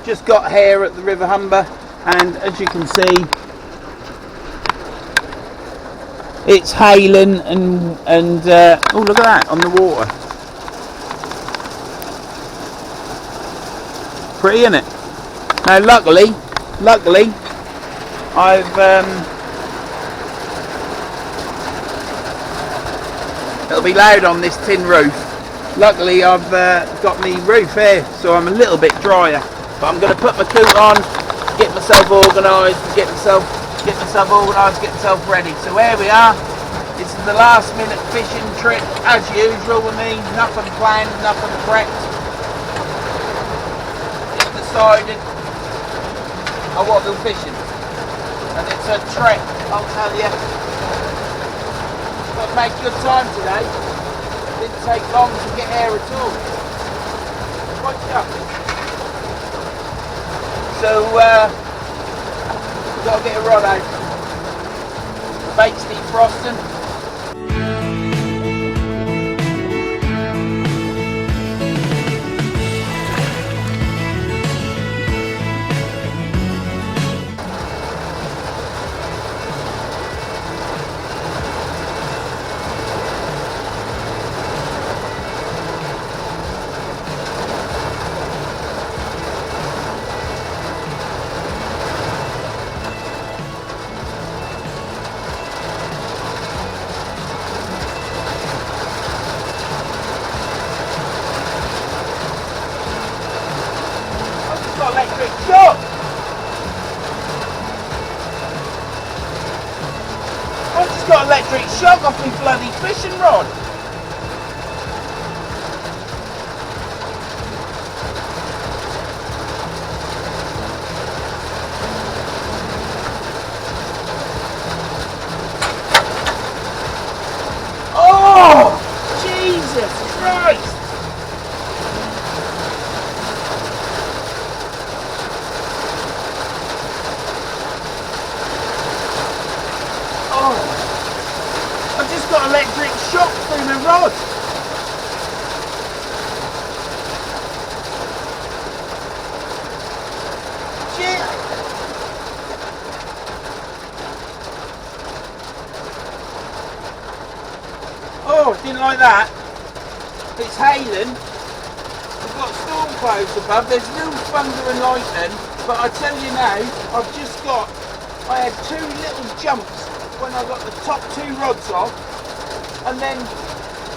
just got here at the River Humber, and as you can see, it's hailing and oh, look at that on the water. Pretty, isn't it? Now luckily I've it'll be loud on this tin roof. Luckily I've got my roof here, so I'm a little bit drier. But I'm going to put my coat on, get myself organised, get myself organised, get myself ready. So here we are. This is the last minute fishing trip, as usual with me. Nothing planned, nothing prepped. Just decided I want to go fishing, and it's a trek, I'll tell you. But make good time today. Didn't take long to get here at all. Quite tough. So we've got to get a rod out. The bait's defrosting. Electric shock! I just got electric shock off my bloody fishing rod. Oh! Jesus Christ! I just got electric shock through my rod. Shit. Oh, didn't like that. It's hailing. We've got storm clouds above. There's no thunder and lightning, but I tell you now, I had two little jumps when I got the top two rods off, and then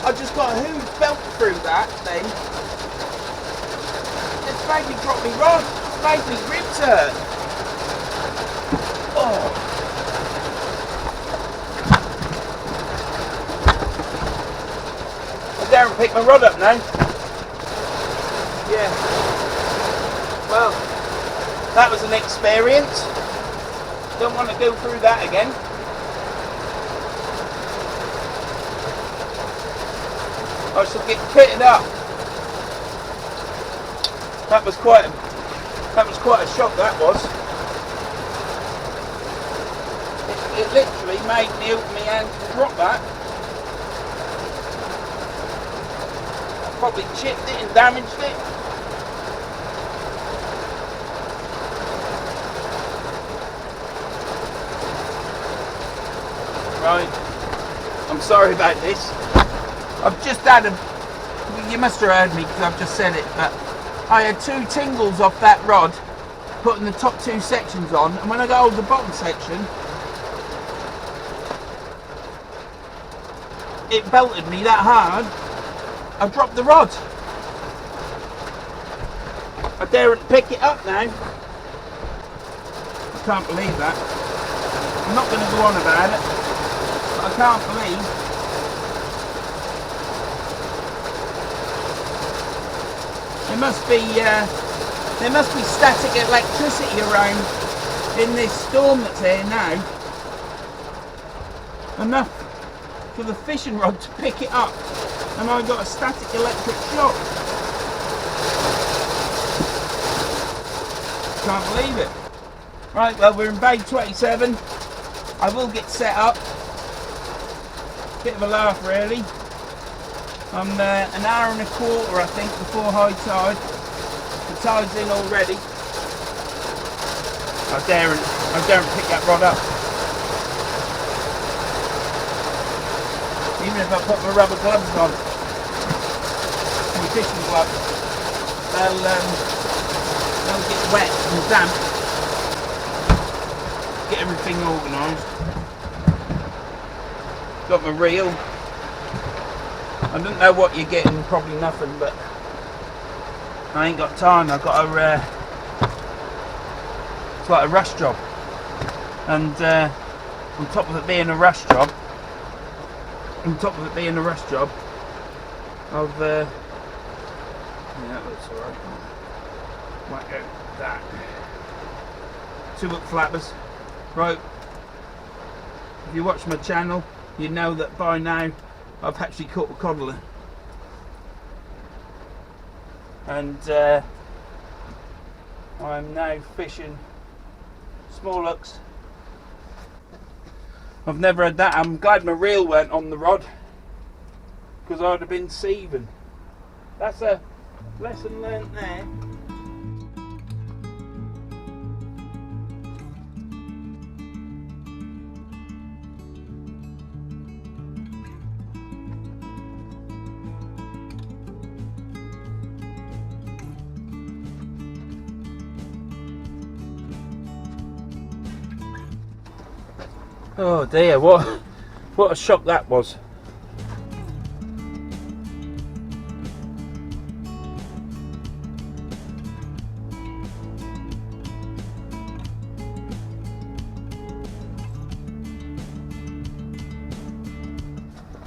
I just got a huge belt through that thing. It's made me drop my rod, it's made me ribs hurt. Oh. I dare and pick my rod up now. Yeah. Well, that was an experience. Don't want to go through that again. I shall get kitted up. That was quite a shock, that was. It literally made me open my hand to drop that. Probably chipped it and damaged it. Right, I'm sorry about this. I've just had you must have heard me because I've just said it, but I had two tingles off that rod, putting the top two sections on, and when I got hold of the bottom section, it belted me that hard, I dropped the rod. I daren't pick it up now. I can't believe that. I'm not going to go on about it, but I can't believe there must be static electricity around in this storm that's here now. Enough for the fishing rod to pick it up, and I got a static electric shock. Can't believe it. Right, well, we're in bay 27. I will get set up. Bit of a laugh, really. I'm an hour and a quarter, I think, before high tide. The tide's in already. I daren't pick that rod up. Even if I put my rubber gloves on, my fishing gloves, they'll get wet and damp. Get everything organised. Got my reel. I don't know what you're getting, probably nothing, but I ain't got time. I've got a it's like a rush job, and on top of it being a rush job, I've yeah, that looks alright. Might go with that. 2-hook flappers. Right, if you watch my channel, you know that by now I've actually caught a codler, and I'm now fishing small hooks. I've never had that. I'm glad my reel went on the rod, because I'd have been seething. That's a lesson learnt there. Oh dear, what a shock that was.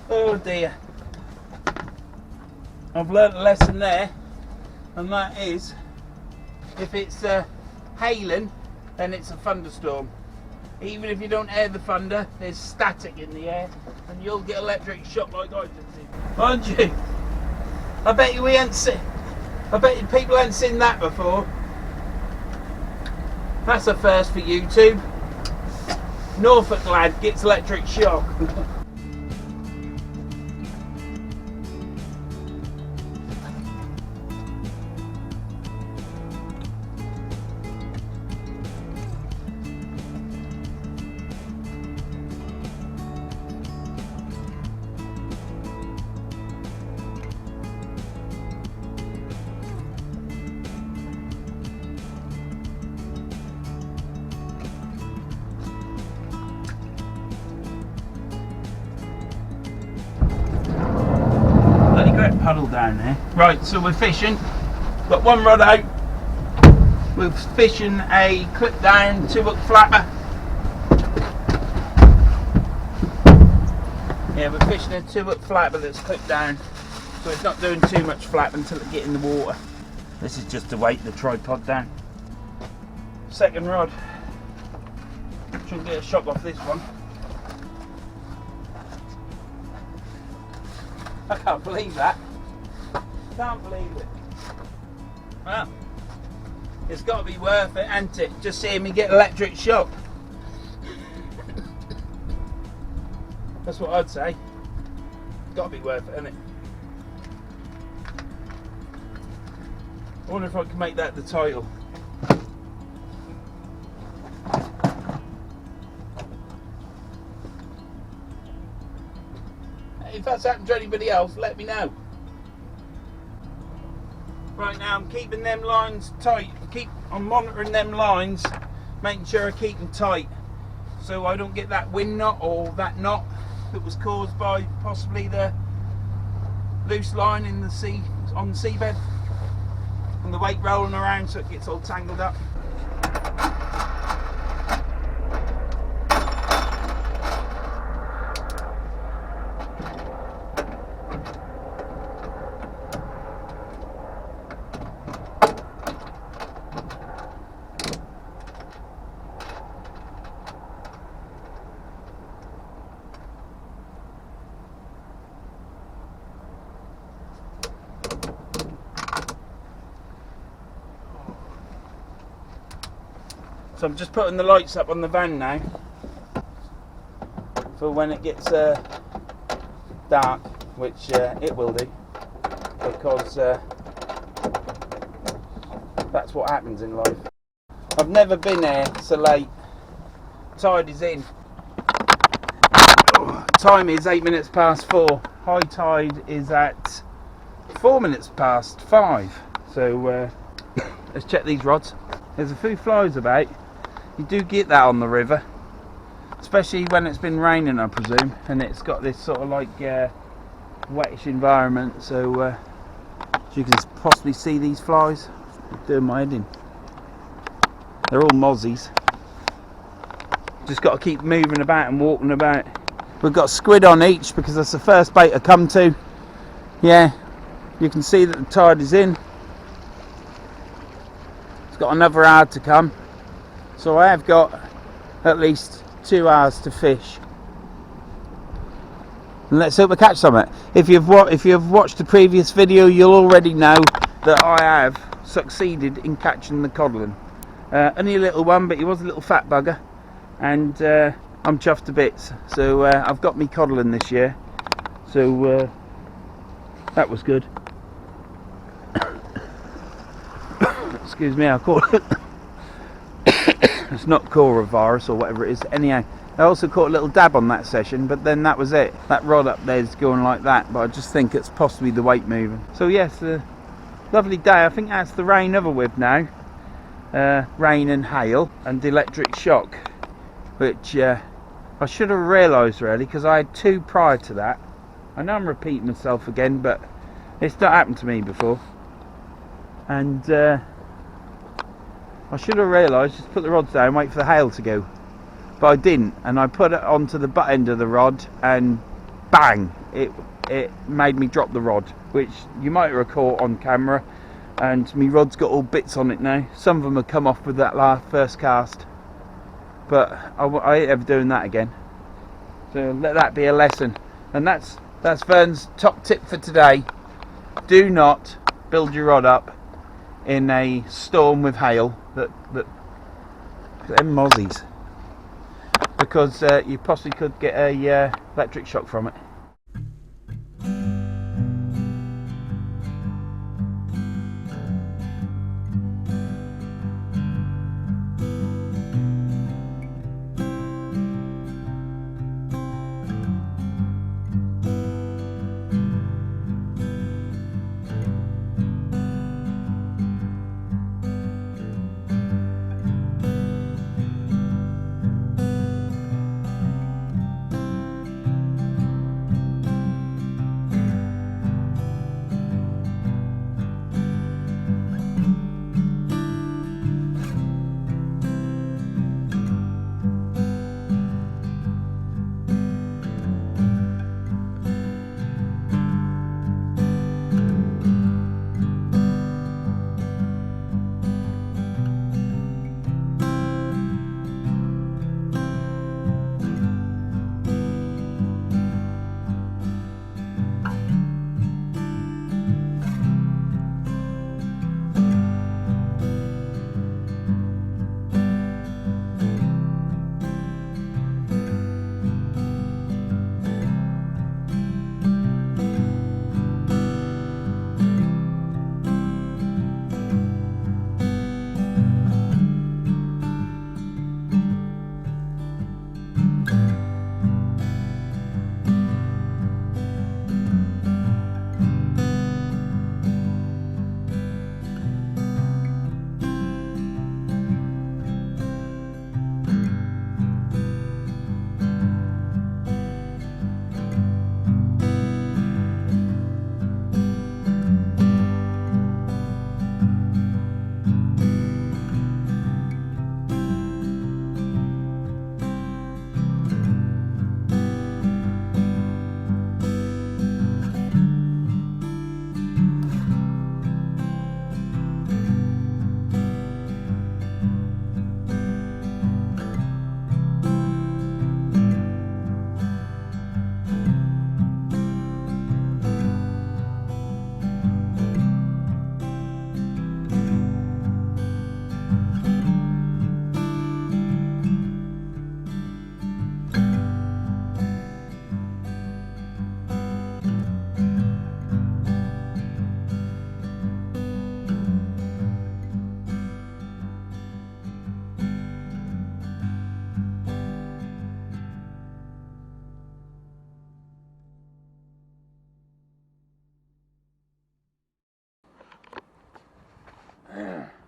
Oh dear. I've learnt a lesson there, and that is, if it's hailing, then it's a thunderstorm. Even if you don't hear the thunder, there's static in the air, and you'll get electric shock like I just did. Aren't you? I bet you people ain't seen that before. That's a first for YouTube. Norfolk lad gets electric shock. Puddle down there. Right, so we're fishing. Got one rod out. We're fishing a clip down 2-hook flapper. Yeah, we're fishing a 2-hook flapper that's clipped down, so it's not doing too much flap until it gets in the water. This is just to weight the tripod down. Second rod. Shouldn't get a shock off this one. I can't believe that. Can't believe it. Well, it's got to be worth it, hasn't it? Just seeing me get electric shock. That's what I'd say. It's got to be worth it, hasn't it? I wonder if I can make that the title. If that's happened to anybody else, let me know. Right now I'm keeping them lines tight. I'm monitoring them lines, making sure I keep them tight, so I don't get that wind knot or that knot that was caused by possibly the loose line in the sea, on the seabed, and the weight rolling around, so it gets all tangled up. So I'm just putting the lights up on the van now for when it gets dark, which it will do, because that's what happens in life. I've never been there so late. Tide is in. Time is 8 minutes past 4. High tide is at 4 minutes past 5. So let's check these rods. There's a few flies about. You do get that on the river, especially when it's been raining, I presume, and it's got this sort of like wettish environment. So you can possibly see these flies. Doing my head in. They're all mozzies. Just got to keep moving about and walking about. We've got squid on each because that's the first bait I come to. Yeah, you can see that the tide is in. It's got another hour to come, so I have got at least 2 hours to fish. And let's hope we catch something. If you've watched the previous video, you'll already know that I have succeeded in catching the codlin. Only a little one, but he was a little fat bugger, and I'm chuffed to bits. So I've got me codlin this year, so that was good. Excuse me, I caught it. It's not coronavirus or whatever it is. Anyhow, I also caught a little dab on that session, but then that was it. That rod up there is going like that, but I just think it's possibly the weight moving. So yes, lovely day. I think that's the rain over with now. Rain and hail and electric shock, which I should have realised really, because I had 2 prior to that. I know I'm repeating myself again, but it's not happened to me before. And I should have realised, just put the rods down, wait for the hail to go. But I didn't, and I put it onto the butt end of the rod, and bang! It made me drop the rod, which you might recall on camera. And my rod's got all bits on it now. Some of them have come off with that first cast, but I ain't ever doing that again. So let that be a lesson. And that's Vern's top tip for today. Do not build your rod up in a storm with hail, them mozzies, because you possibly could get a electric shock from it.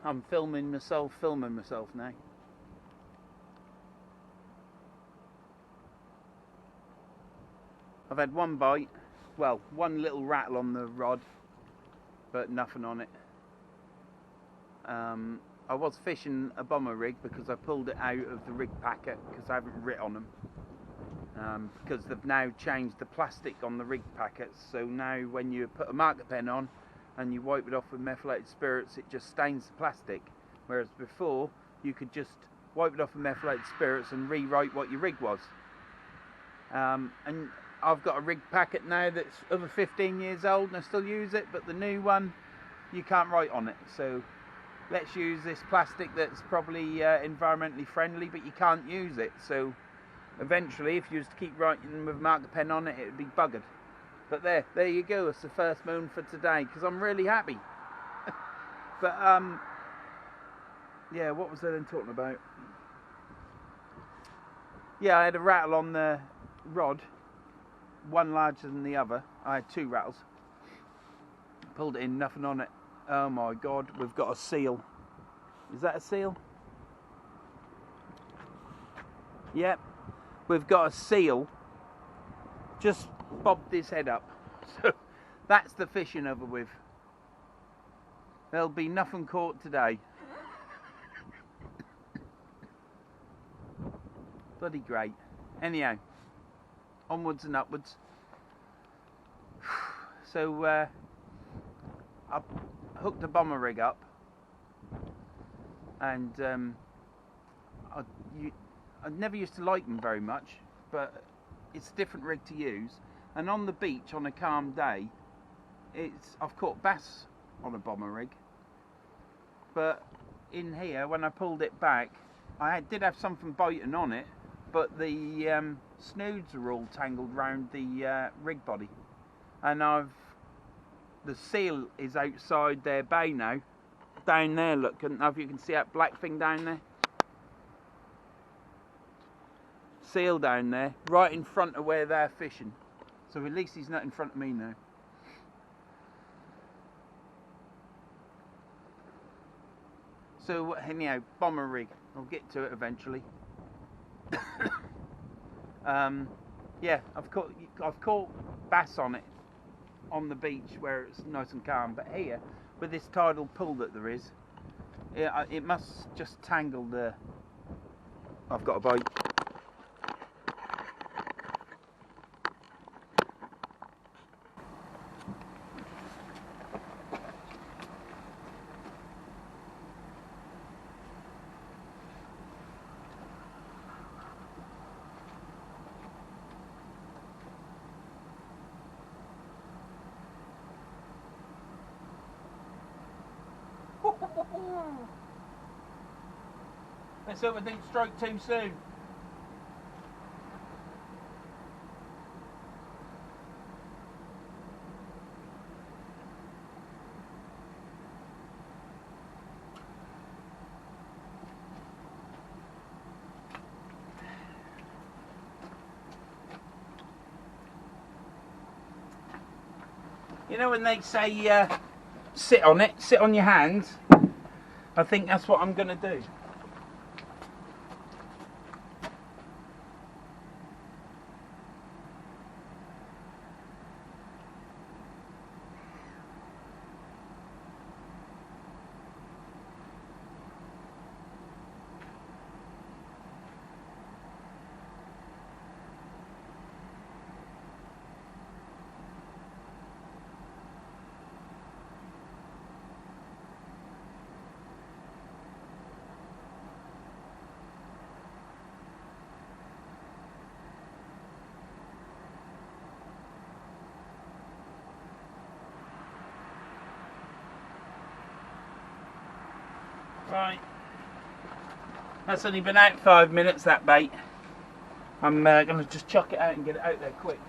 I'm filming myself now. I've had one bite, well, one little rattle on the rod, but nothing on it. I was fishing a bomber rig because I pulled it out of the rig packet because I haven't writ on them. Because they've now changed the plastic on the rig packets, so now when you put a marker pen on and you wipe it off with methylated spirits, it just stains the plastic, whereas before you could just wipe it off with methylated spirits and rewrite what your rig was. And I've got a rig packet now that's over 15 years old and I still use it, but the new one you can't write on it, so let's use this plastic that's probably environmentally friendly, but you can't use it. So eventually, if you was to keep writing with a marker pen on it, it would be buggered. But there you go. It's the first moon for today because I'm really happy. But yeah, what was I then talking about? Yeah, I had a rattle on the rod, one larger than the other. I had two rattles. Pulled it in, nothing on it. Oh my God, we've got a seal. Is that a seal? Yep, we've got a seal. Just bobbed his head up. So that's the fishing over with. There'll be nothing caught today. Bloody great. Anyhow, onwards and upwards. So I hooked a bomber rig up, and I never used to like them very much, but it's a different rig to use. And on the beach on a calm day, I've caught bass on a bomber rig, but in here when I pulled it back, I did have something biting on it, but the snoods are all tangled round the rig body, and the seal is outside their bay now. Down there, look, I don't know if you can see that black thing down there. Seal down there, right in front of where they're fishing. So at least he's not in front of me now. So anyhow, bomber rig. I'll get to it eventually. Yeah, I've caught bass on it on the beach where it's nice and calm, but here with this tidal pull that there is, it must just tangle the. I've got a bite. Let's hope I didn't strike too soon. You know when they say sit on it, sit on your hands, I think that's what I'm going to do. Right, that's only been out 5 minutes, that bait. I'm going to just chuck it out and get it out there quick.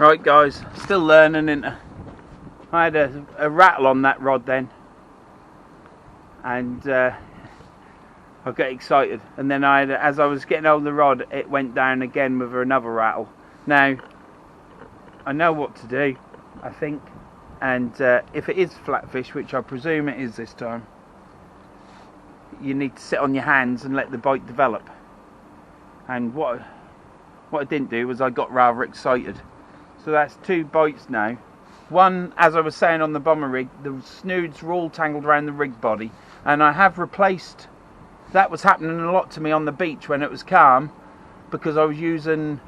Right guys, still learning, innit? I had a rattle on that rod then, and I got excited, and then as I was getting hold of the rod, it went down again with another rattle. Now I know what to do, I think, and if it is flatfish, which I presume it is this time, you need to sit on your hands and let the bite develop. And what I didn't do was I got rather excited. So that's 2 bites now. One, as I was saying, on the bomber rig, the snoods were all tangled around the rig body, and I have replaced. That was happening a lot to me on the beach when it was calm, because I was using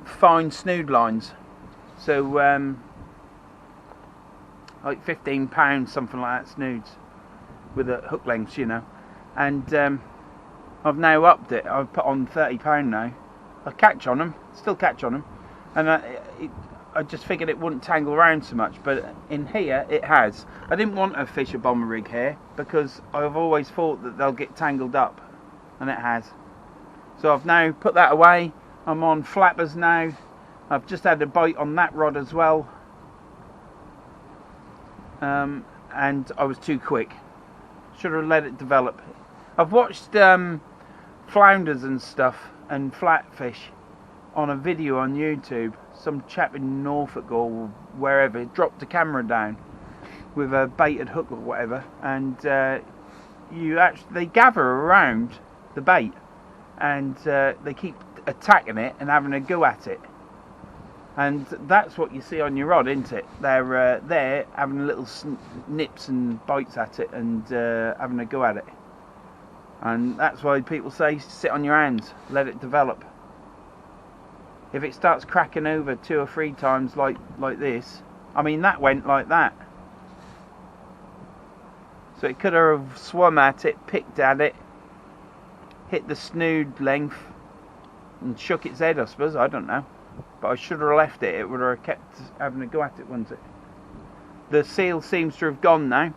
fine snood lines. So like £15, something like that, snoods with a hook length, you know. And I've now upped it. I've put on £30 now. I catch on them, still catch on them, and I just figured it wouldn't tangle around so much, but in here it has. I didn't want to fish a bomber rig here because I've always thought that they'll get tangled up, and it has. So I've now put that away. I'm on flappers now. I've just had a bite on that rod as well, and I was too quick. Should have let it develop. I've watched flounders and stuff and flatfish on a video on YouTube. Some chap in Norfolk or wherever dropped the camera down with a baited hook or whatever, and they gather around the bait, and they keep attacking it and having a go at it. And that's what you see on your rod, isn't it? They're there having little nips and bites at it and having a go at it. And that's why people say sit on your hands, let it develop. If it starts cracking over 2 or 3 times like this, I mean, that went like that. So it could have swum at it, picked at it, hit the snood length and shook its head, I suppose, I don't know. But I should have left it. It would have kept having a go at it, wouldn't it? The seal seems to have gone now.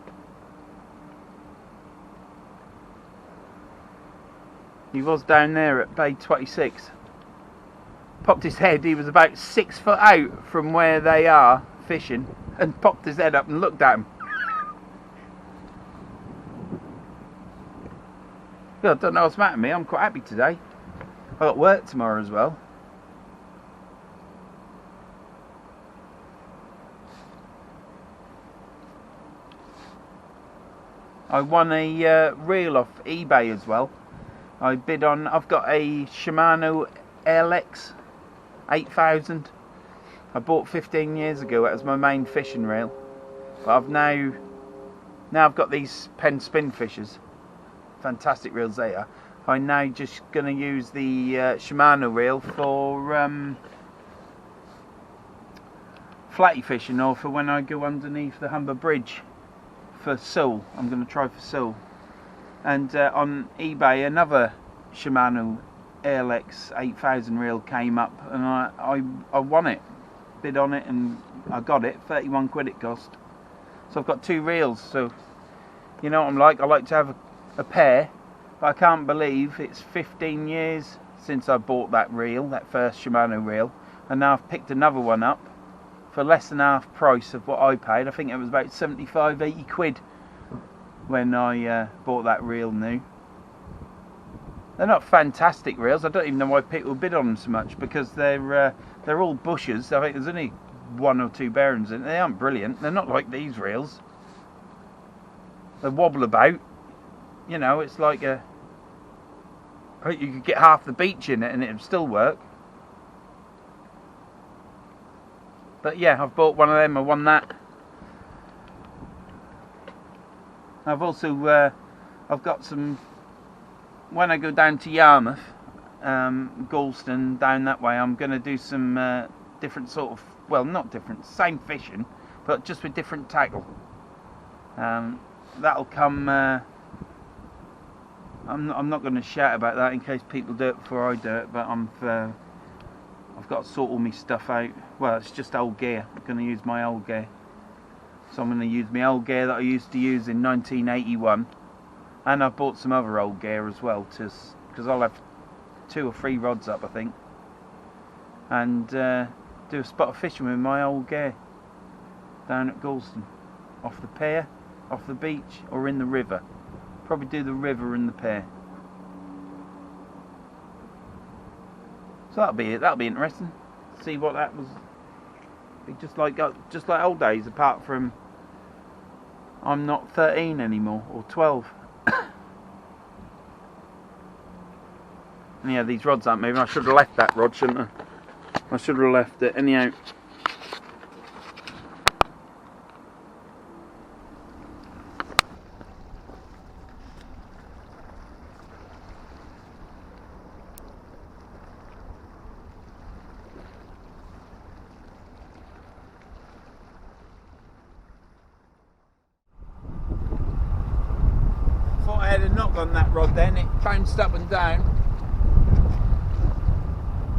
He was down there at bay 26. Popped his head. He was about 6 foot out from where they are fishing, and popped his head up and looked at him. Well, I don't know what's the matter with me. I'm quite happy today. I've got work tomorrow as well. I won a reel off eBay as well. I've got a Shimano LX 8000. I bought 15 years ago. That was my main fishing reel. But I've now I've got these Penn spin fishers. Fantastic reels they are. I'm now just going to use the Shimano reel for flatty fishing, or for when I go underneath the Humber bridge for sole. I'm going to try for sole. And on eBay another Shimano LX 8000 reel came up, and I won it, bid on it, and I got it. 31 quid it cost. So I've got 2 reels. So you know what I'm like, I like to have a pair. But I can't believe it's 15 years since I bought that reel, that first Shimano reel, and now I've picked another one up for less than half price of what I paid. I think it was about 75-80 quid when I bought that reel new. They're not fantastic reels. I don't even know why people bid on them so much, because they're all bushes. I think there's only 1 or 2 bearings in it. They aren't brilliant. They're not like these reels. They wobble about. You know, it's like you could get half the beach in it and it'd still work. But yeah, I've bought one of them. I won that. I've also I've got some. When I go down to Yarmouth, Galston, down that way, I'm going to do some different sort of, well, not different, same fishing, but just with different tackle. That'll come. I'm not going to shout about that in case people do it before I do it, but I've got to sort all my stuff out. Well, it's just old gear. I'm going to use my old gear. So I'm going to use my old gear that I used to use in 1981, and I've bought some other old gear as well, because I'll have 2 or 3 rods up, I think. and do a spot of fishing with my old gear down at Galston, off the pier, off the beach, or in the river. Probably do the river and the pier. So that'll be it. That'll be interesting. See what that was. Be just like old days, apart from I'm not 13 anymore, or 12. And yeah, these rods aren't moving. I should have left that rod, shouldn't I? I should have left it. Anyhow. Thought I had a knock on that rod then. It bounced up and down.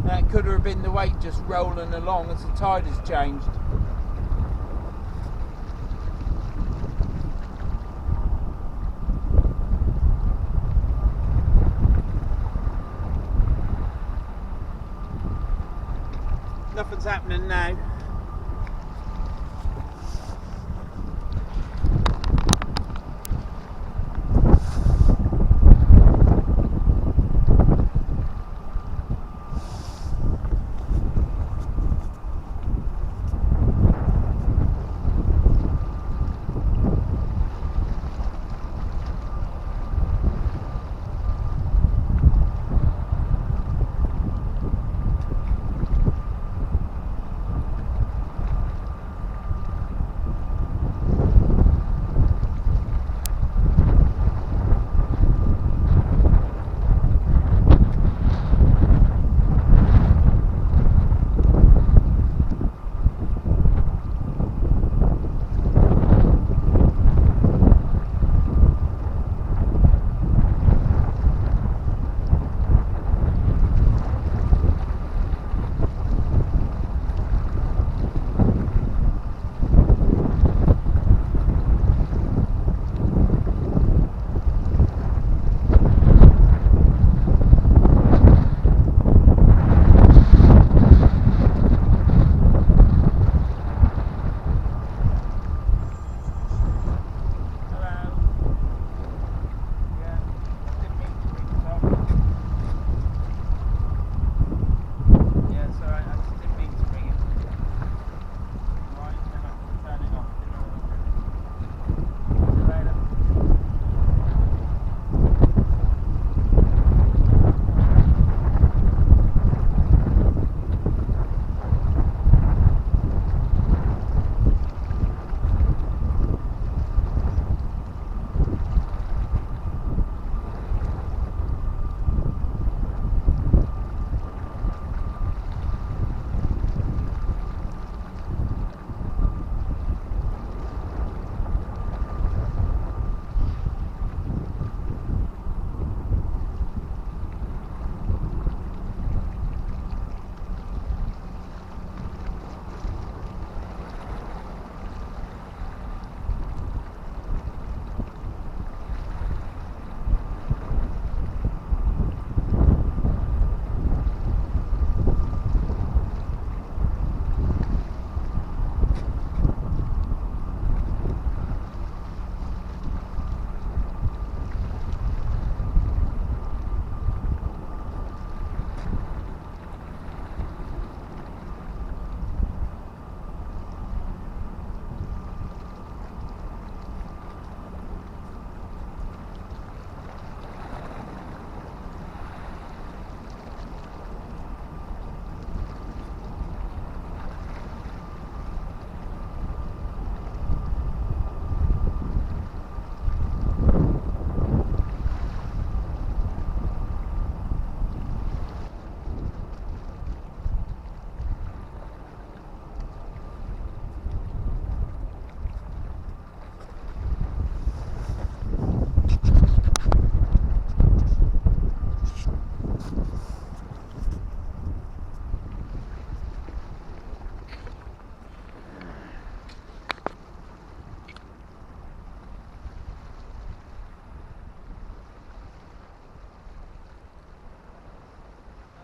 That could have been the weight just rolling along as the tide has changed. Nothing's happening now.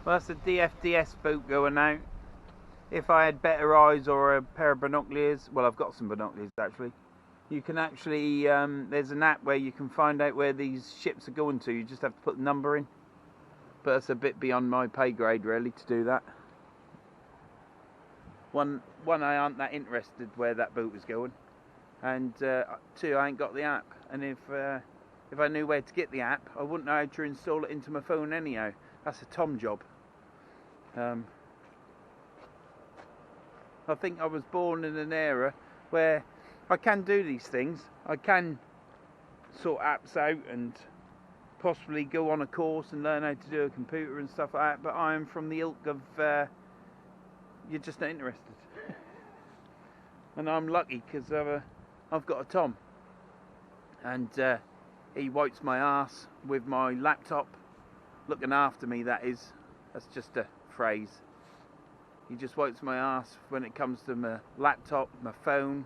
Well, that's the DFDS boat going out. if I had better eyes or a pair of binoculars, well, I've got some binoculars actually. You can actually, there's an app where you can find out where these ships are going to. You just have to put the number in. But that's a bit beyond my pay grade really to do that. One, I aren't that interested where that boat was going, and two, I ain't got the app. And if I knew where to get the app, I wouldn't know how to install it into my phone anyhow. That's a Tom job. I think I was born in an era where I can do these things. I can sort apps out and possibly go on a course and learn how to do a computer and stuff like that, but I am from the ilk of you're just not interested. And I'm lucky because I've got a Tom, and he wipes my arse with my laptop, looking after me. That's just a phrase. He just wipes my arse when it comes to my laptop, my phone,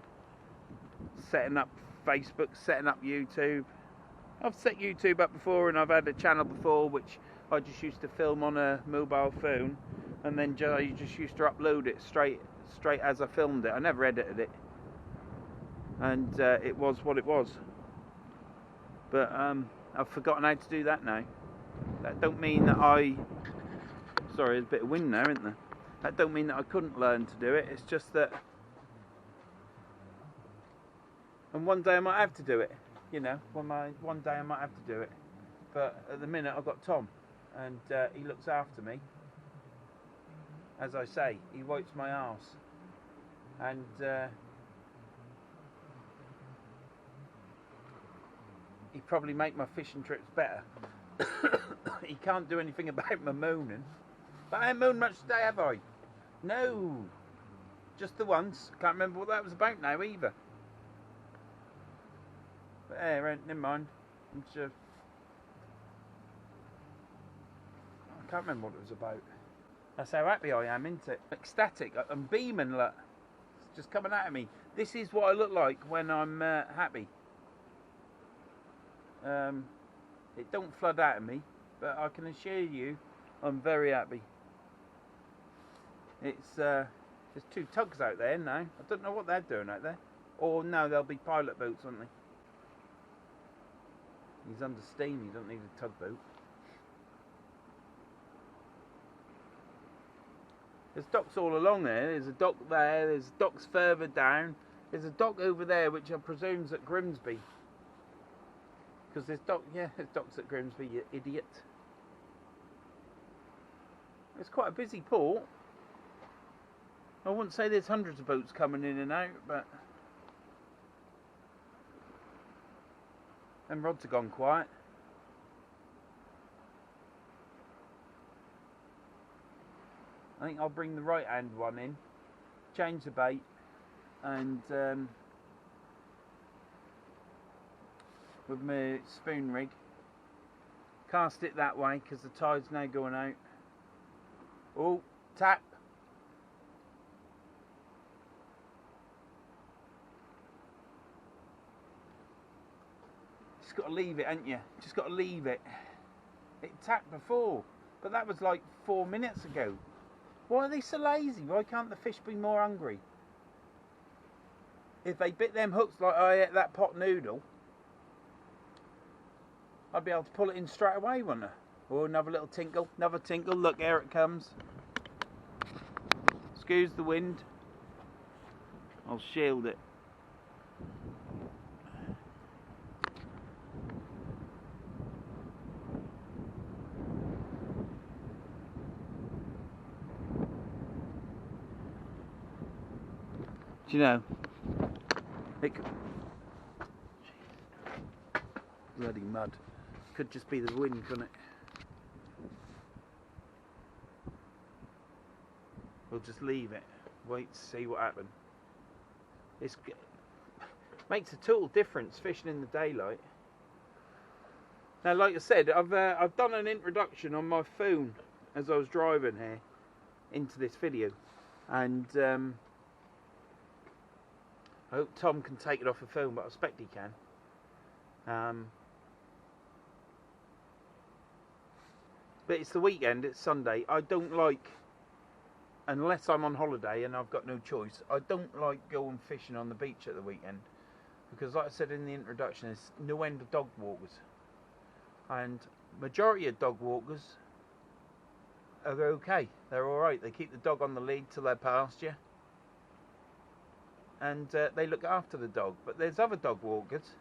setting up Facebook, setting up YouTube. I've set YouTube up before, and I've had a channel before which I just used to film on a mobile phone, and then I just used to upload it straight as I filmed it. I never edited it, and it was what it was. But I've forgotten how to do that now. That don't mean that sorry, there's a bit of wind there, isn't there? That don't mean that I couldn't learn to do it. It's just that, and one day I might have to do it. You know, one day I might have to do it. But at the minute I've got Tom, and he looks after me. As I say, he wipes my arse, and he'd probably make my fishing trips better. He can't do anything about my moaning. But I haven't moaned much today, have I? No, just the once. Can't remember what that was about now either. But never mind. I'm sure. I can't remember what it was about. That's how happy I am, isn't it? Ecstatic. I'm beaming, look. It's just coming out of me. This is what I look like when I'm happy. It don't flood out of me, but I can assure you I'm very happy. There's two tugs out there now. I don't know what they're doing out there. Or no, they'll be pilot boats, won't they? He's under steam, you don't need a tugboat. There's docks all along there. There's a dock there, there's docks further down. There's a dock over there which I presume's at Grimsby. Because there's docks at Grimsby, you idiot. It's quite a busy port. I wouldn't say there's hundreds of boats coming in and out, but them rods have gone quiet. I think I'll bring the right hand one in, change the bait, and with my spoon rig, cast it that way because the tide's now going out. Oh, tap. Just got to leave it, ain't you? Just got to leave it. It tapped before, but that was like 4 minutes ago. Why are they so lazy? Why can't the fish be more hungry? If they bit them hooks like I ate that pot noodle, I'd be able to pull it in straight away, wouldn't I? Oh, another little tinkle, another tinkle. Look, here it comes. Excuse the wind. I'll shield it. Do you know? Bloody mud. Could just be the wind, couldn't it? We'll just leave it. Wait to see what happens. It makes a total difference fishing in the daylight. Now, like I said, I've done an introduction on my phone as I was driving here into this video, and I hope Tom can take it off the phone, but I expect he can. But it's the weekend, it's Sunday. I don't like unless I'm on holiday and I've got no choice, I don't like going fishing on the beach at the weekend, because like I said in the introduction, there's no end of dog walkers, and majority of dog walkers are okay. They're alright. They keep the dog on the lead till they're past you, and they look after the dog. But there's other dog walkers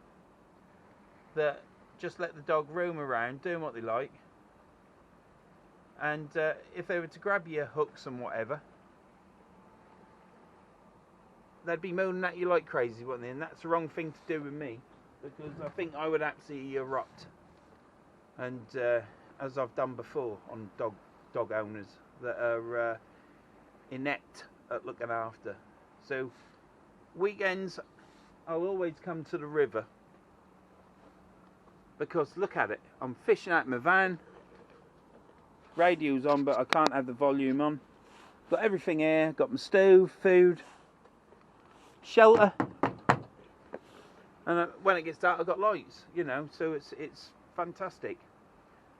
that just let the dog roam around doing what they like, and if they were to grab your hooks and whatever, they'd be moaning at you like crazy, wouldn't they? And that's the wrong thing to do with me, because I think I would absolutely erupt, and as I've done before on dog owners that are inept at looking after. So weekends I'll always come to the river, because look at it, I'm fishing out my van, radio's on but I can't have the volume on, got everything here, got my stove, food, shelter, and when it gets dark I've got lights, you know, so it's fantastic.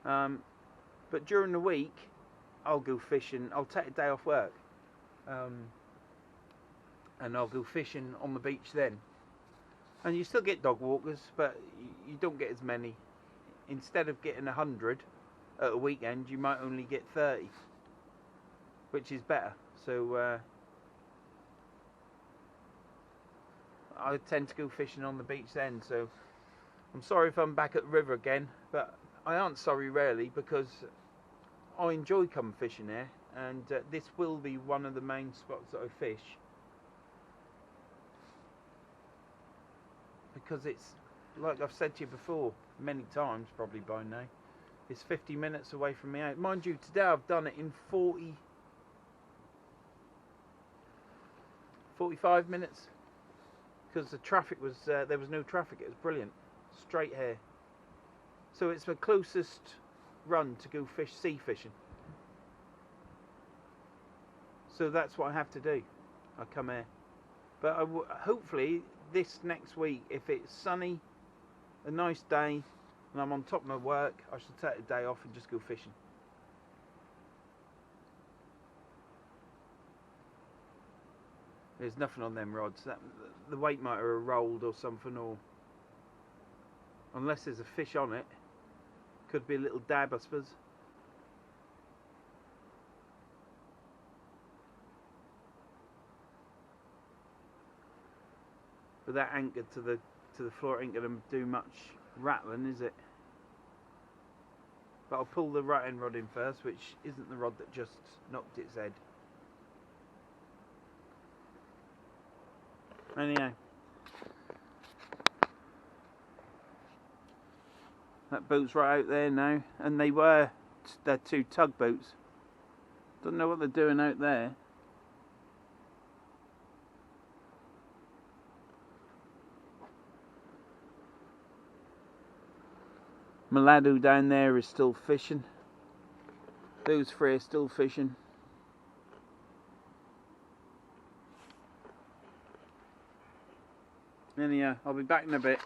But during the week I'll go fishing, I'll take a day off work, and I'll go fishing on the beach then. And you still get dog walkers, but you don't get as many. Instead of getting 100 at a weekend, you might only get 30, which is better. So I tend to go fishing on the beach then. So I'm sorry if I'm back at the river again, but I aren't sorry really, because I enjoy coming fishing here, and this will be one of the main spots that I fish, because it's, like I've said to you before many times probably by now, it's 50 minutes away from me out. Mind you, today I've done it in 45 minutes, because the traffic was there was no traffic. It was brilliant, straight here. So it's the closest run to go sea fishing. So that's what I have to do. I come here, but hopefully this next week, if it's sunny, a nice day, and I'm on top of my work, I shall take a day off and just go fishing. There's nothing on them rods. The weight might have rolled or something, or unless there's a fish on it, could be a little dab, I suppose. But that anchor to the floor ain't going to do much rattling, is it? But I'll pull the ratting rod in first, which isn't the rod that just knocked its head. Anyhow, that boat's right out there now, and they're two tugboats. Don't know what they're doing out there. My lad who down there is still fishing. Those three are still fishing. Anyhow, I'll be back in a bit.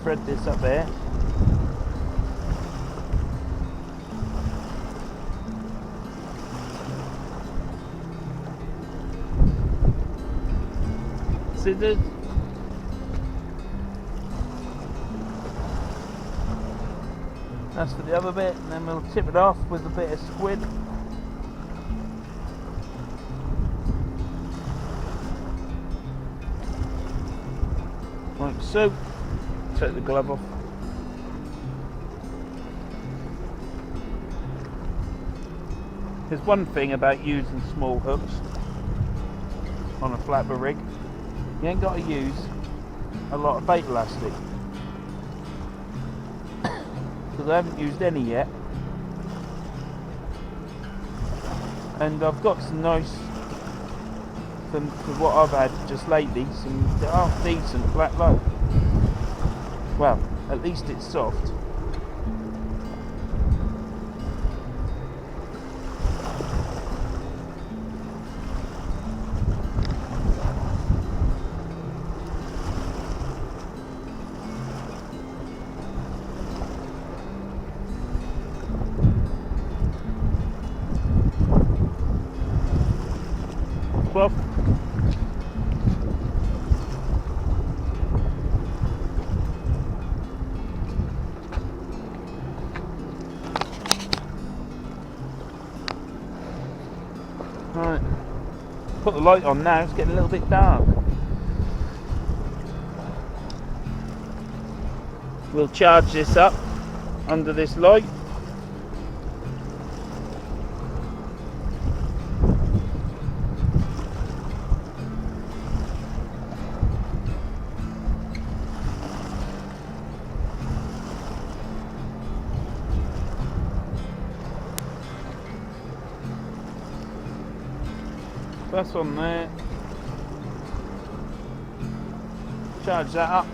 Spread this up there. Scissors. That's for the other bit, and then we'll tip it off with a bit of squid. Like so. Take the glove off. There's one thing about using small hooks on a flatboat rig. You ain't got to use a lot of bait elastic, because I haven't used any yet, and I've got some nice, for what I've had just lately, some half decent black low. Well, at least it's soft. Well, right, put the light on now, it's getting a little bit dark. We'll charge this up under this light. That's on there. Charge that up.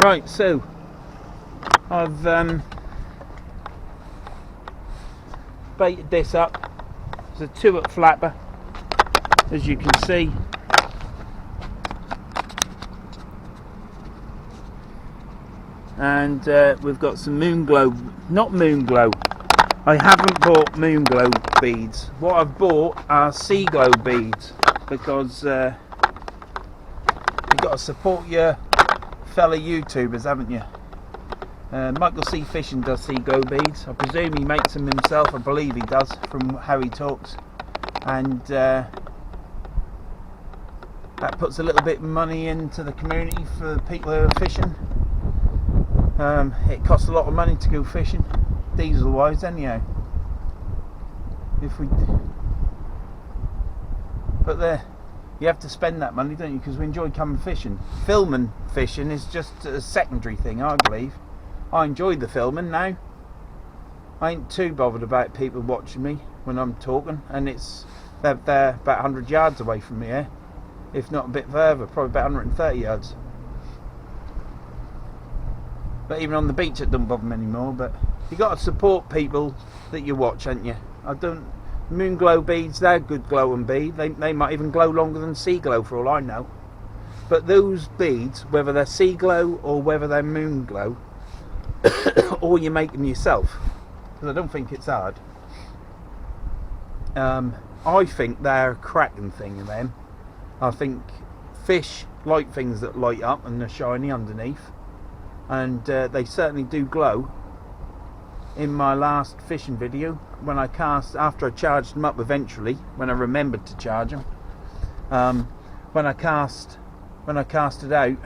Right, so I've baited this up. It's a 2-up flapper, as you can see. And we've got some moon glow, not moon glow. I haven't bought moon glow beads. What I've bought are sea glow beads, because you've got to support your fellow YouTubers, haven't you? Michael C. Fishing does sea glow beads. I presume he makes them himself. I believe he does, from how he talks. And that puts a little bit of money into the community for the people who are fishing. It costs a lot of money to go fishing, diesel wise anyhow. But there, you have to spend that money, don't you? Because we enjoy coming fishing. Filming fishing is just a secondary thing, I believe. I enjoy the filming now. I ain't too bothered about people watching me when I'm talking, and they're about 100 yards away from me here, if not a bit further, probably about 130 yards. But even on the beach it doesn't bother me anymore. But you got to support people that you watch, ain't you? Moon glow beads, they're good glowing bead. They might even glow longer than sea glow for all I know. But those beads, whether they're sea glow or whether they're moon glow, or you make them yourself, because I don't think it's hard. I think they're a cracking thing of them. I think fish like things that light up and they're shiny underneath, and they certainly do glow. In my last fishing video, when I cast, after I charged them up eventually, when I remembered to charge them, when I casted out,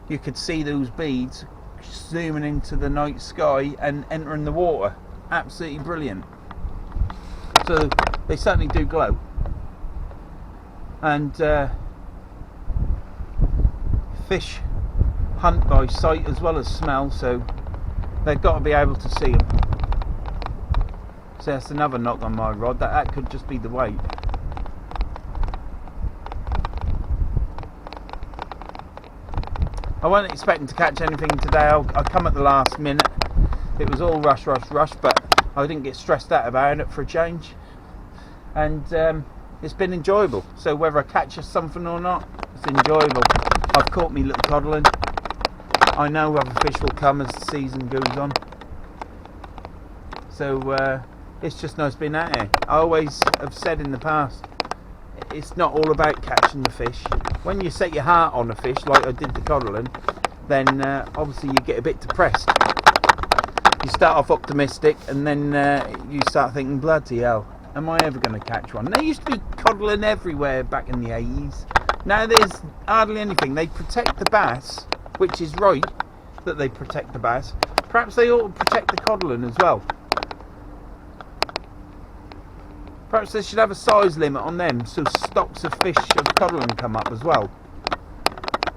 you could see those beads zooming into the night sky and entering the water. Absolutely brilliant. So they certainly do glow. And fish hunt by sight as well as smell, so they've got to be able to see them. So that's another knock on my rod. That could just be the weight. I wasn't expecting to catch anything today. I come at the last minute. It was all rush, but I didn't get stressed out about it for a change. And it's been enjoyable. So whether I catch something or not, it's enjoyable. I've caught me little codling. I know other fish will come as the season goes on. So it's just nice being out here. I always have said in the past, it's not all about catching the fish. When you set your heart on a fish, like I did the codling, then obviously you get a bit depressed. You start off optimistic, and then you start thinking, bloody hell, am I ever going to catch one? There used to be coddling everywhere back in the 80s. Now there's hardly anything. They protect the bass, which is right that they protect the bass. Perhaps they ought to protect the coddling as well. Perhaps they should have a size limit on them so stocks of fish of coddling come up as well.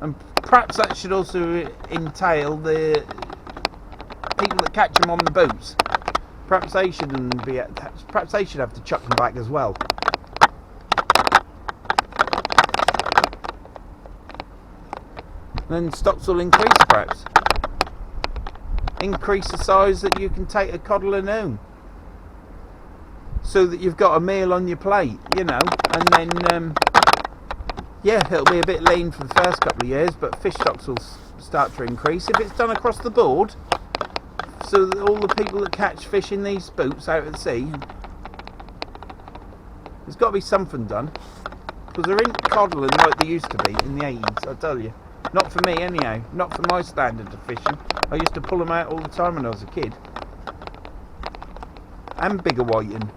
And perhaps that should also entail the people that catch them on the boats. Perhaps they shouldn't be. Perhaps they should have to chuck them back as well. Then stocks will increase, perhaps. Increase the size that you can take a coddling home, so that you've got a meal on your plate, you know. And then, yeah, it'll be a bit lean for the first couple of years, but fish stocks will start to increase if it's done across the board. So that all the people that catch fish in these boats out at sea, there's got to be something done, because there ain't coddling like there used to be in the 80s, I tell you. Not for me anyhow, not for my standard of fishing. I used to pull them out all the time when I was a kid. And bigger whiting.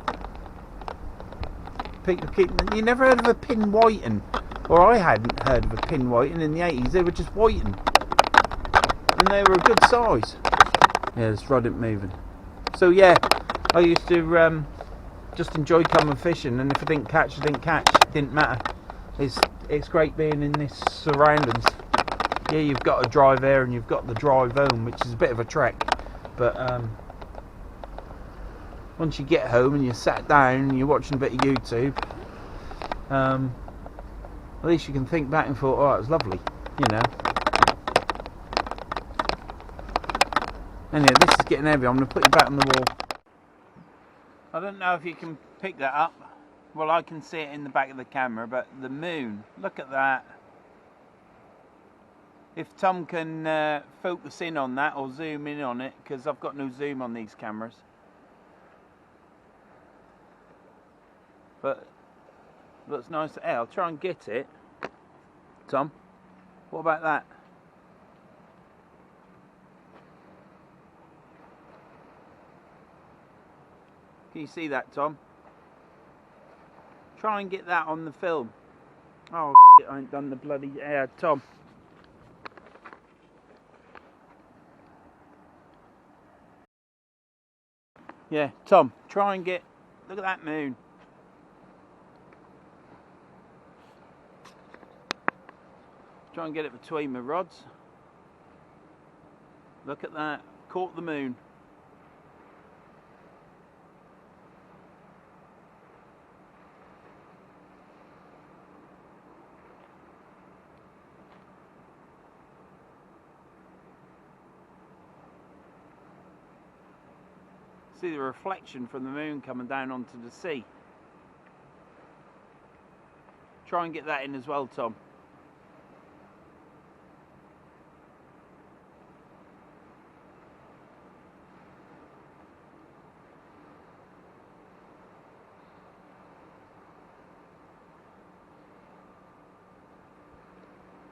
You never heard of a pin whiting? Or I hadn't heard of a pin whiting in the 80s, they were just whiting. And they were a good size. Yeah, this rod isn't moving. So yeah, I used to just enjoy coming fishing, and if I didn't catch, I didn't catch. It didn't matter. It's great being in this surroundings. Yeah, you've got to drive there and you've got the drive home, which is a bit of a trek. But once you get home and you're sat down and you're watching a bit of YouTube, at least you can think back and thought, oh, it was lovely, you know. Anyway, this is getting heavy. I'm going to put you back on the wall. I don't know if you can pick that up. Well, I can see it in the back of the camera, but the moon, look at that. If Tom can focus in on that or zoom in on it, because I've got no zoom on these cameras. But looks nice. Hey, I'll try and get it. Tom, what about that? Can you see that, Tom? Try and get that on the film. Oh shit, I ain't done the bloody air, Tom. Yeah, Tom, try and get, look at that moon. Try and get it between my rods. Look at that, caught the moon. See the reflection from the moon coming down onto the sea. Try and get that in as well, Tom.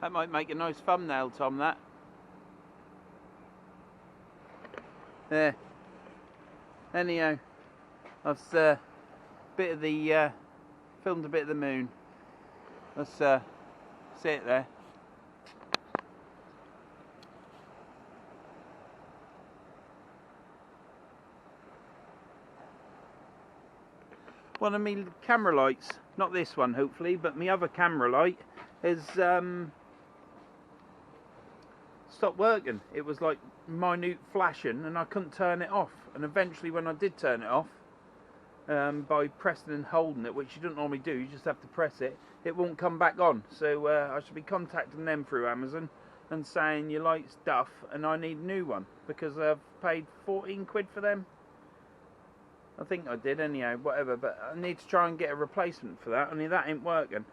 That might make a nice thumbnail, Tom, that. There. Anyhow, I've bit of the filmed a bit of the moon. Let's see it there. One of my camera lights, not this one hopefully, but my other camera light has stopped working. It was like minute flashing and I couldn't turn it off, and eventually when I did turn it off, by pressing and holding it, which you don't normally do, you just have to press it, it won't come back on. So I should be contacting them through Amazon and saying your light's duff and I need a new one, because I've paid 14 quid for them. I think I did anyhow, whatever, but I need to try and get a replacement for that, only that ain't working.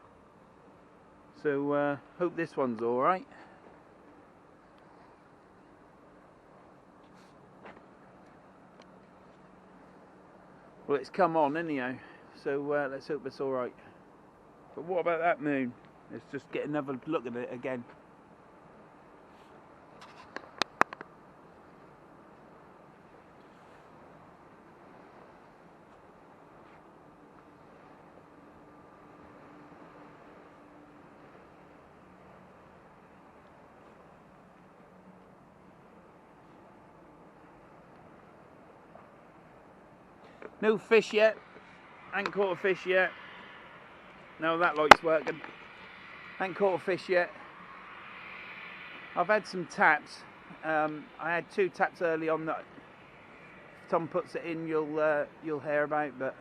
So hope this one's alright. Well, it's come on anyhow, so let's hope it's alright. But what about that moon? Let's just get another look at it again. No fish yet. Ain't caught a fish yet. No, that light's working. Ain't caught a fish yet. I've had some taps. I had 2 taps early on that if Tom puts it in you'll hear about, but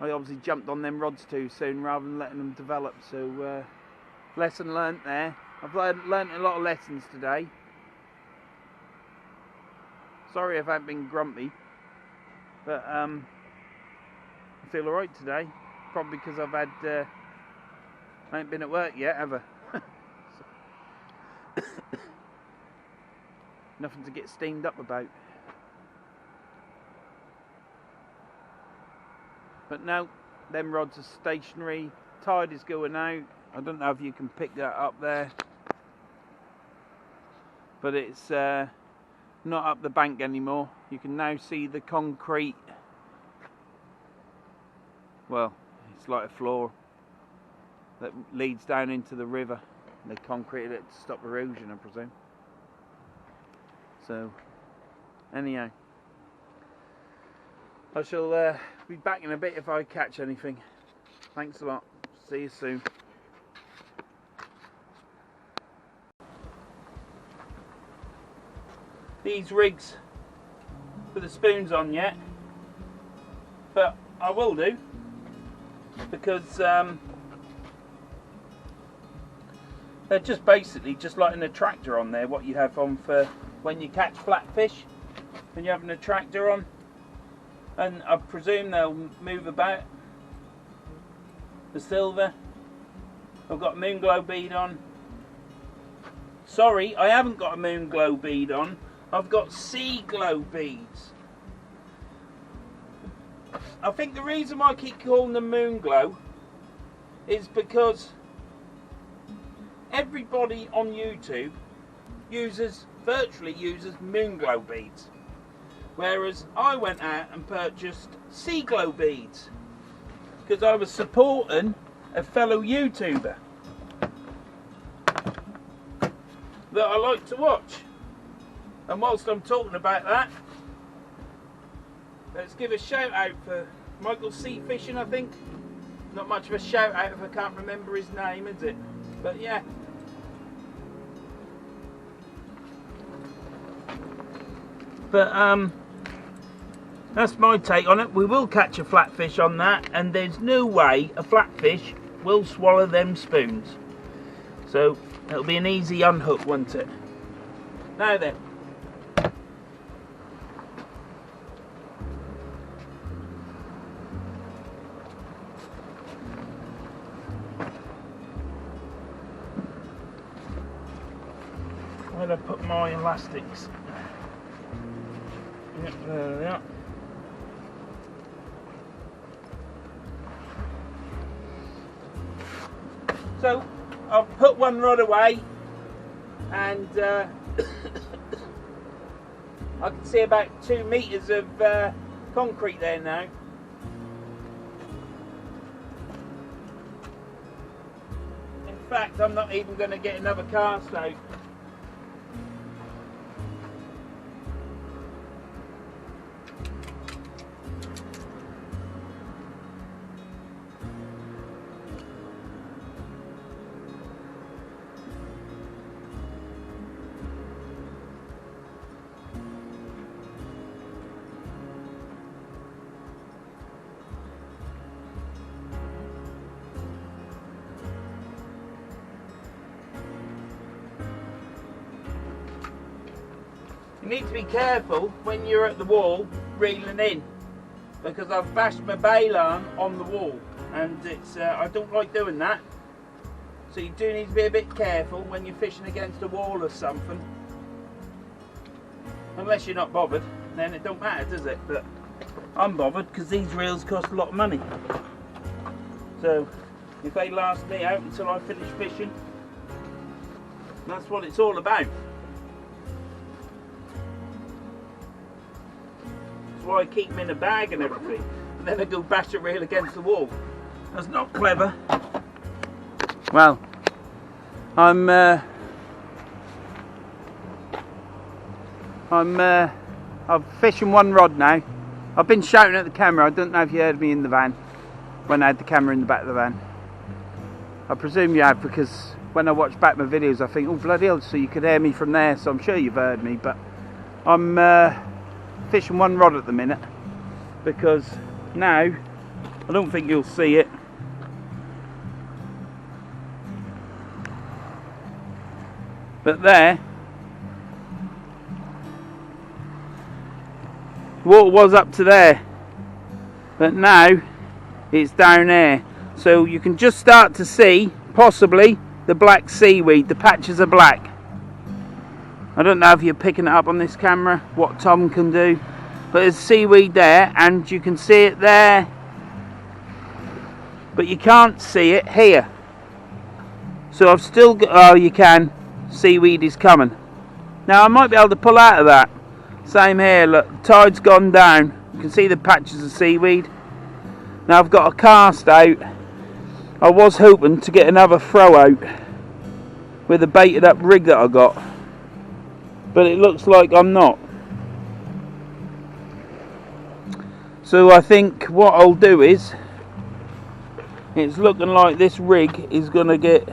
I obviously jumped on them rods too soon rather than letting them develop, so lesson learnt there. I've learnt a lot of lessons today. Sorry if I haven't been grumpy, but I feel alright today, probably because I've had I ain't been at work yet, have I? Nothing to get steamed up about. But no, them rods are stationary. Tide is going out. I don't know if you can pick that up there, but it's not up the bank anymore. You can now see the concrete. Well, it's like a floor that leads down into the river. They concreted it to stop erosion, I presume. So, anyhow, I shall be back in a bit if I catch anything. Thanks a lot. See you soon. These rigs with the spoons on yet, but I will do, because they're just basically just like an attractor on there, what you have on for when you catch flatfish, when you're having a attractor on, and I presume they'll move about. The silver, I've got a moon glow bead on. Sorry, I haven't got a moon glow bead on, I've got sea glow beads. I think the reason why I keep calling them moon glow is because everybody on YouTube virtually uses moon glow beads, whereas I went out and purchased sea glow beads because I was supporting a fellow YouTuber that I like to watch. And whilst I'm talking about that, let's give a shout out for Michael Sea Fishing, I think. Not much of a shout out if I can't remember his name, is it? But yeah. But that's my take on it. We will catch a flatfish on that, and there's no way a flatfish will swallow them spoons. So it'll be an easy unhook, won't it? Now then. Where did I put my elastics? Yep, there they are. So I've put one rod away, and I can see about 2 meters of concrete there now. In fact, I'm not even going to get another cast out. You need to be careful when you're at the wall reeling in, because I've bashed my bail on the wall, and it's I don't like doing that. So you do need to be a bit careful when you're fishing against a wall or something. Unless you're not bothered, then it don't matter, does it? But I'm bothered because these reels cost a lot of money. So if they last me out until I finish fishing, that's what it's all about. That's why I keep them in a bag and everything, and then I go bash a reel against the wall. That's not clever. Well, I'm fishing one rod now. I've been shouting at the camera. I don't know if you heard me in the van when I had the camera in the back of the van. I presume you have, because when I watch back my videos I think, oh bloody hell, so you could hear me from there, so I'm sure you've heard me. But I'm fishing one rod at the minute, because now I don't think you'll see it, but there, water was up to there, but now it's down there, so you can just start to see possibly the black seaweed. The patches are black. I don't know if you're picking it up on this camera, what Tom can do, but there's seaweed there and you can see it there, but you can't see it here. So I've still got, oh you can, seaweed is coming. Now I might be able to pull out of that. Same here, look, the tide's gone down. You can see the patches of seaweed. Now I've got a cast out. I was hoping to get another throw out with a baited up rig that I got, but it looks like I'm not. So I think what I'll do is, it's looking like this rig is going to get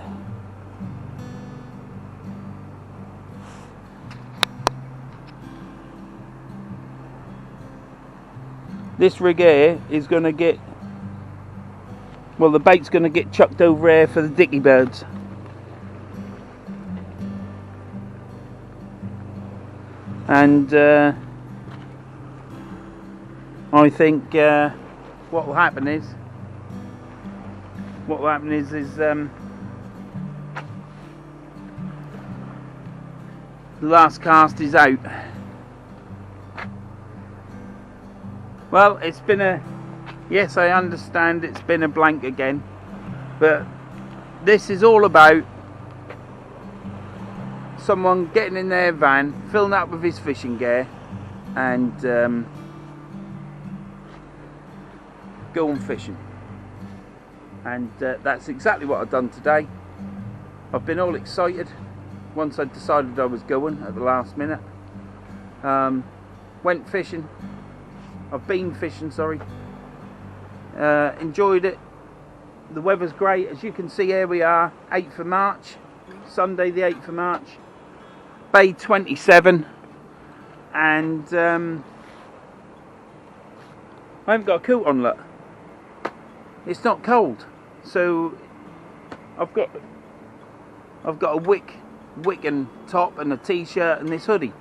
this rig here is going to get, well, the bait's going to get chucked over here for the dicky birds. And I think what will happen is the last cast is out. Well, it's been a, yes, I understand it's been a blank again, but this is all about someone getting in their van, filling up with his fishing gear, and going fishing. And that's exactly what I've done today. I've been all excited once I decided I was going at the last minute. Went fishing. I've been fishing, sorry. Enjoyed it. The weather's great. As you can see, here we are, 8th of March, Sunday the 8th of March, Bay 27, and I haven't got a coat on, look. It's not cold, so I've got a Wiccan top and a t-shirt and this hoodie.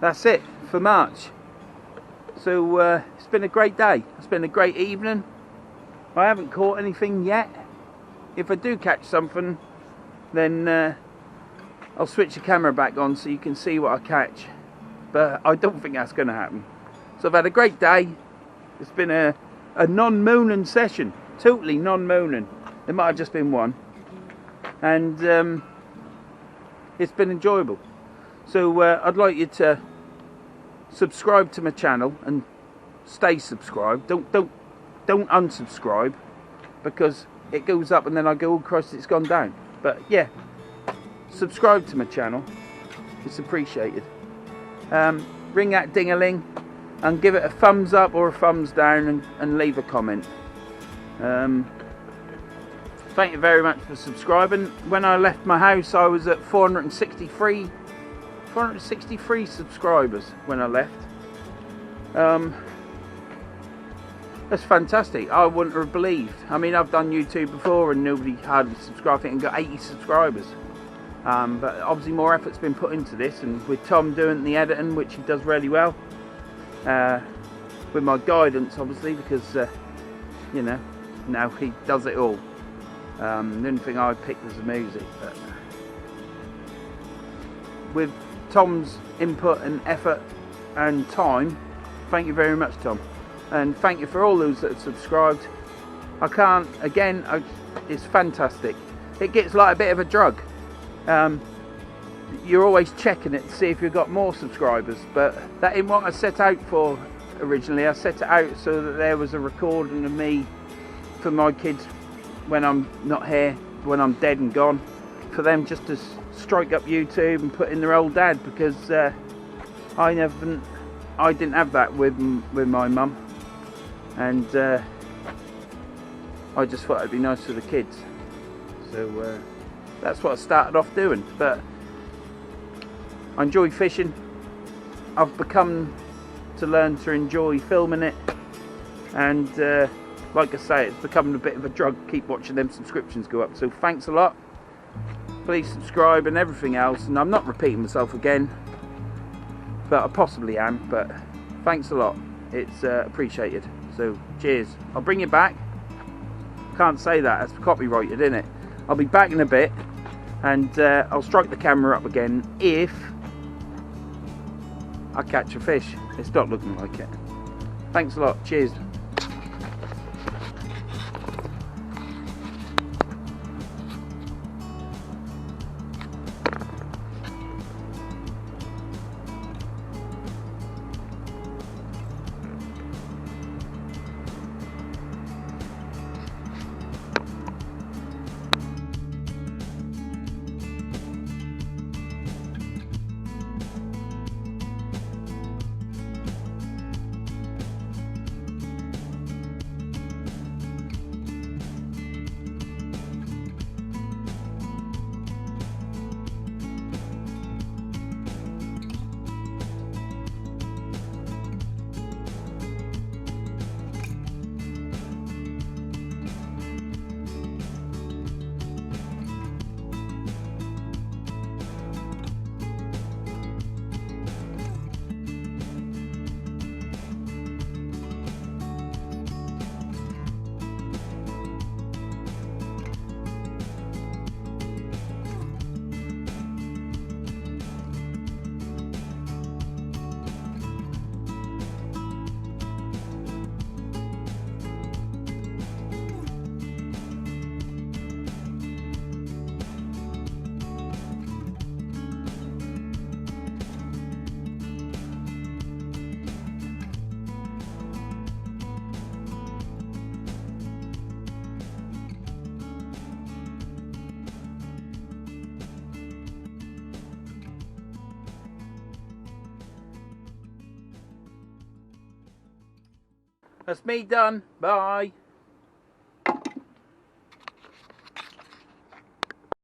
That's it for March. So it's been a great day. It's been a great evening. I haven't caught anything yet. If I do catch something, then I'll switch the camera back on so you can see what I catch. But I don't think that's going to happen. So I've had a great day. It's been a non-mooning session. Totally non-mooning. There might have just been one. And it's been enjoyable. So I'd like you to subscribe to my channel and stay subscribed. Don't unsubscribe, because it goes up and then I go, oh Christ, it's gone down. But yeah, subscribe to my channel, it's appreciated. Ring that ding-a-ling and give it a thumbs up or a thumbs down, and leave a comment. Thank you very much for subscribing. When I left my house I was at 463 subscribers when I left. That's fantastic. I wouldn't have believed. I mean, I've done YouTube before and nobody hardly subscribed. I think I got 80 subscribers. But obviously more effort's been put into this, and with Tom doing the editing, which he does really well, with my guidance obviously, because you know, now he does it all. The only thing I picked was the music, but with Tom's input and effort and time, thank you very much, Tom, and thank you for all those that have subscribed. I can't, again, it's fantastic. It gets like a bit of a drug. You're always checking it to see if you've got more subscribers, but that ain't what I set out for originally. I set it out so that there was a recording of me for my kids when I'm not here, when I'm dead and gone, for them just to strike up YouTube and put in their old dad, because I didn't have that with my mum. and I just thought it'd be nice for the kids, so that's what I started off doing. But I enjoy fishing. I've become to learn to enjoy filming it, and like I say, it's becoming a bit of a drug. Keep watching them subscriptions go up, so thanks a lot. Please subscribe and everything else, and I'm not repeating myself again, but I possibly am, but thanks a lot, it's appreciated. So cheers. I'll bring you back. Can't say that, it's copyrighted, isn't it? I'll be back in a bit, and I'll strike the camera up again if I catch a fish. It's not looking like it. Thanks a lot, cheers. That's me done. Bye.